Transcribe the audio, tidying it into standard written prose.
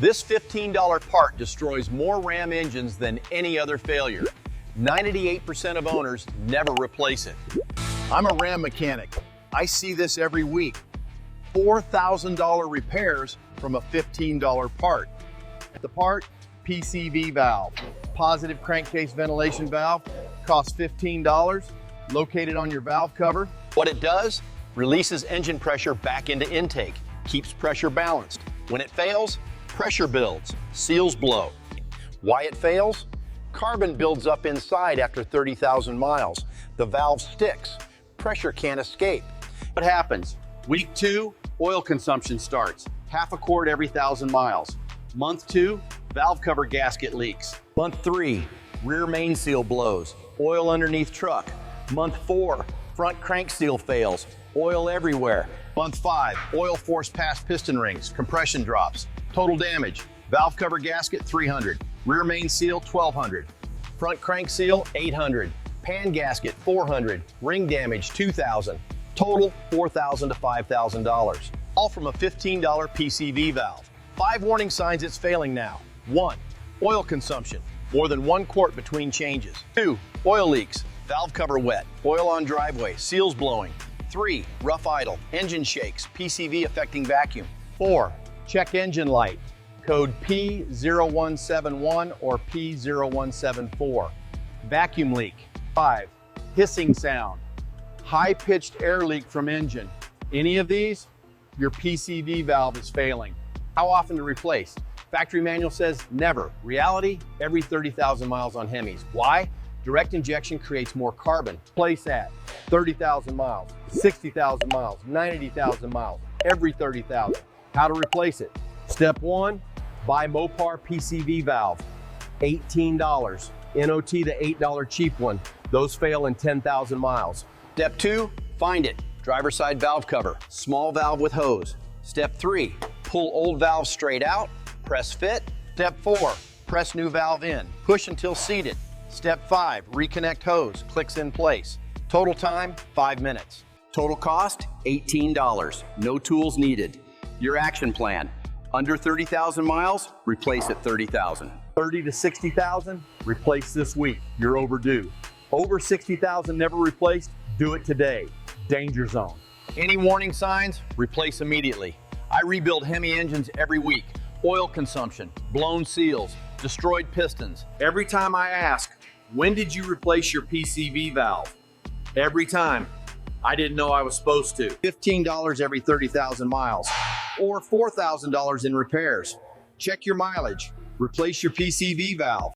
This $15 part destroys more Ram engines than any other failure. 98% of owners never replace it. I'm a Ram mechanic. I see this every week. $4,000 repairs from a $15 part. The part, PCV valve. Positive crankcase ventilation valve, costs $15, located on your valve cover. What it does, releases engine pressure back into intake, keeps pressure balanced. When it fails, pressure builds, seals blow. Why it fails? Carbon builds up inside after 30,000 miles. The valve sticks, pressure can't escape. What happens? Week 2, oil consumption starts, half a quart every 1,000 miles. Month 2, valve cover gasket leaks. Month 3, rear main seal blows, oil underneath truck. Month 4, front crank seal fails, oil everywhere. Month 5, oil force past piston rings, compression drops. Total damage, valve cover gasket 300, rear main seal 1,200, front crank seal 800, pan gasket 400, ring damage 2,000. Total $4,000 to $5,000, all from a $15 PCV valve. 5 warning signs it's failing now. 1, oil consumption, more than 1 quart between changes. 2, oil leaks, valve cover wet, oil on driveway, seals blowing. 3, rough idle, engine shakes, PCV affecting vacuum. 4, check engine light, code P0171 or P0174. Vacuum leak. 5, hissing sound, high-pitched air leak from engine. Any of these, your PCV valve is failing. How often to replace? Factory manual says never. Reality, every 30,000 miles on Hemis. Why? Direct injection creates more carbon. Replace at 30,000 miles, 60,000 miles, 90,000 miles, every 30,000. How to replace it? Step 1, buy MOPAR PCV valve, $18. NOT the $8 cheap one. Those fail in 10,000 miles. Step 2, find it. Driver side valve cover, small valve with hose. Step 3, pull old valve straight out, press fit. Step 4, press new valve in, push until seated. Step 5, reconnect hose, clicks in place. Total time, 5 minutes. Total cost, $18. No tools needed. Your action plan, under 30,000 miles, replace at 30,000. 30 to 60,000, replace this week. You're overdue. Over 60,000 never replaced, do it today. Danger zone. Any warning signs? Replace immediately. I rebuild Hemi engines every week. Oil consumption, blown seals, destroyed pistons. Every time I ask, when did you replace your PCV valve? Every time. I didn't know I was supposed to. $15 every 30,000 miles, or $4,000 in repairs. Check your mileage. Replace your PCV valve.